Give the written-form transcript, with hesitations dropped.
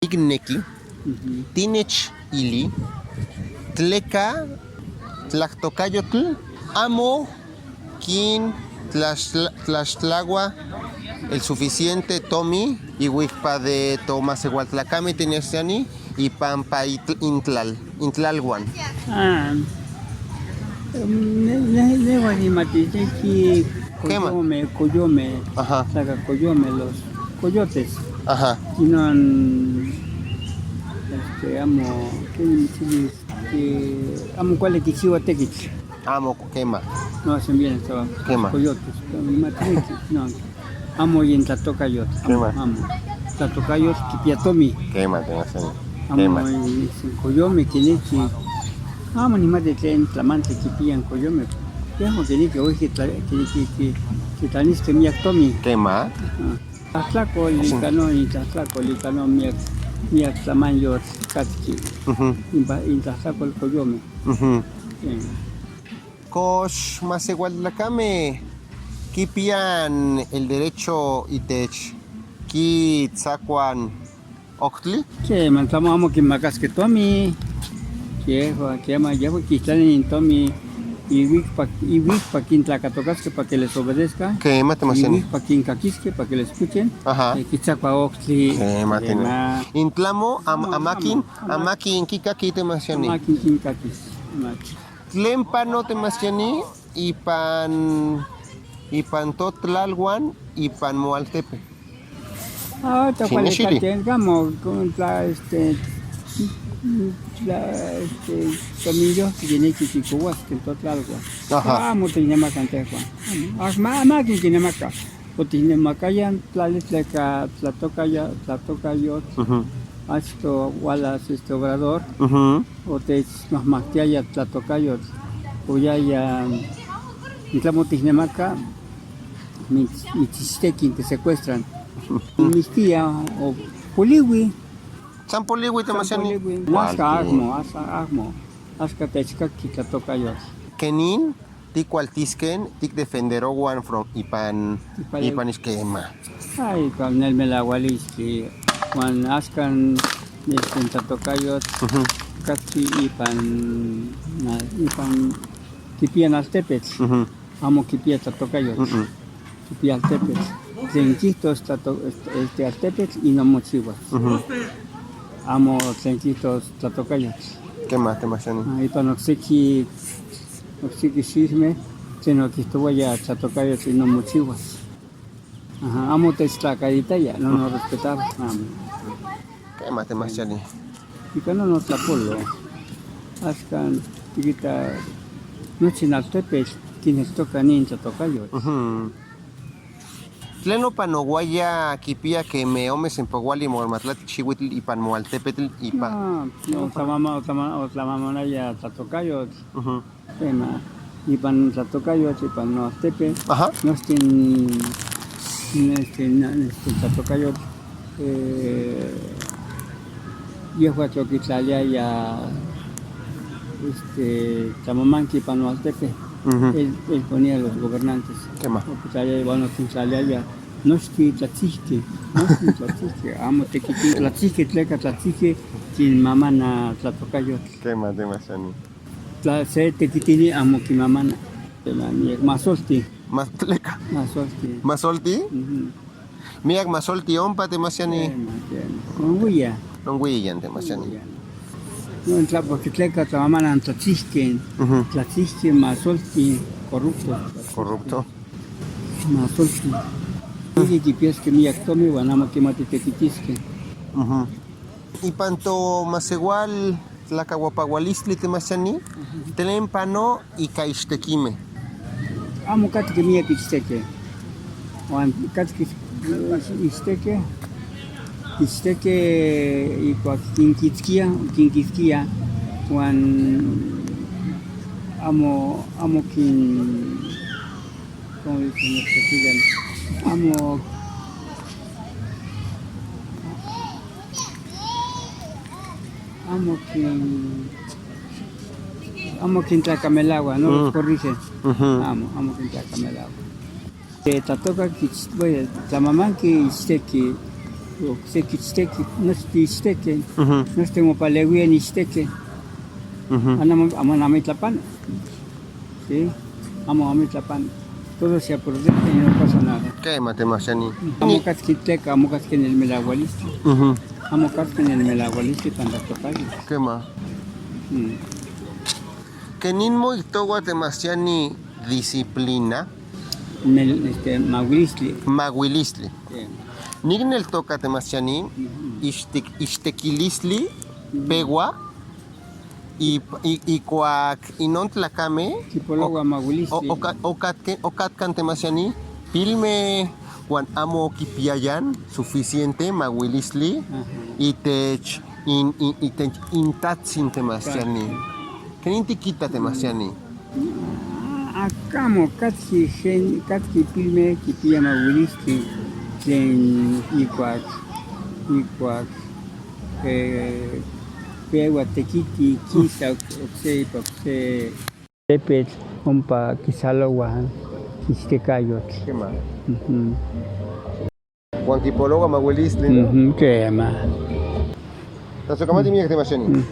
Igneki, Tinech ili, Tleca, Tlactocayotl, Amo, Kin, Tlaxtlagua, el suficiente Tomi, y Wikpa de Tomás Egualtlacami, Tinesiani, y Pampa Intlalguan. Ne matiteki coyome, Ajá. saca coyome, los coyotes. Ajá. Tienen amo cuál es tequich. Amo, quema. No hacen bien estos coyotes. No. Amo y en Tlatocayot. Amo. Tlatocayot, Kipiatomi. Quema, te vas a Amo y coyome, Kinechi. Amo ni más de tren, Tlamante, Kipian, coyome. Amo que hoy que taniste mi actomi. Quema. Tlaco, licano, y tlaco, licano, mi actamayo, catki. Y tlaco el coyome. Kosh más Egualtlacame. Kipian el derecho itech. Ki tzacuan octli. Que mandamos amo que macas que tomi. Que ama ya que están en tomi. Y wik pa quien tlacatocasque para que les obedezca. Que mate más y wik pa quien caquisque para que les escuchen. Ajá. Que tzacua oxli. Mate. Intlamo amakin kikaki te masiani. Amakin quien caquis. Tlempano te masiani y pan totlalguan y pan moaltepe. Ahora cuál es tengamos con tomillo que tiene que chicuas que todo algo. Ajá. Amo tiene más antejo. Ama que tiene más acá. O tiene más allá tlalesleca tlatocayot. Hasta walas obrador. O te más que haya tlatocayot. O ya Necesitamos Tijnemaca, mi chistequín que secuestran. Mis tías o Poliwi. San Poliwi te masiani. Asca agmo. Asca techca que toca yo. Kenin, tik waltisken, tik defenderoguan from ipan isquema. Ay, con el melagualis que cuando ascan tatocayo, casi ipan kipian altepet. Amo kipia tatocayo. Kipia altepet. Tlenquitos altepet y no mochivas. Amo tlenquitos tatocayo. ¿Qué más te masiani? Ahí para oxiki sisme, sino que estuvo ya tatocayo y no mochivas. Ajá, amo tlacaita ya, no nos respetaba. ¿Qué más te masiani? Y cuando no tlapolo, ascan, chiquita, no chinaltepes, quienes tocan ni tatocayo. Tleno panoguaya kipia que me omes en Poguali, Mormatlat, Chihuitl y pan Moaltepetl y pan. No, tlamamona ya tatocayo. Tema, y pan tatocayo, y pan no tepe. Ajá. No estén tatocayo. Viejo choquitlalia ya Tamamanqui Panualtepe. Él ponía a los gobernantes. ¿Qué más? Bueno, ya no es que tlatzisque, amo tequitín, tlatzisque, tleca, tlatzisque, sin mamana tlatocayo. ¿Qué más te masiani? Se tequitini, amo que mamana, masolti. Más tleca. Masolti. ¿Masolti? Miak masolti ompa te masiani. Con huya. Non huillan te masiani. No, porque tleca, mamana, tlatzisque, masolti, corrupto. Masolti. Y que piensas que mi actomi, guanamo que mate tequitisque. Y panto más igual, la caguapagualistli te masiani, telempano y caixtequime. Amo cati que mi episteque. Juan cati que isteque y por quinquisquia, Juan amo quien, ¿cómo dicen los que siguen? Amo quien tlacamelagua, no los corrige. Amo quien tlacamelagua. Tatoka kichitwe, tamamanki isteki, seki isteki, nusti isteki, nusti mo paleguia ni isteki. Amo namitlapan. Sí, amo amitlapan. Todo se protege y no pasa nada. ¿Qué matemasiani? Amo casquiteca, amo casquen el melagualiste. Amo casquen el melagualiste cuando tocayo. ¿Qué más? Que ninmo itowa temasiani disciplina. Maguilistli. Maguilistli. Nignel toca temasiani ixtequilisli, pegua, y cuac inon tlacame. Tipólogo maguilistli. Ocatcan temasiani, pilme Juan amo kipiayan suficiente maguilistli y te intatsin temasiani. ¿Qué nintiquita temasiani? Acamo katki pilme kipia maguilistli tlen ikuak pewa tekiti kisa okse tepetl ompa kisalowan istekayotl. ¿Qué más? Juan Kipólogo maguilistli, ¿no? Quema. Tasocamati mía que temasiani.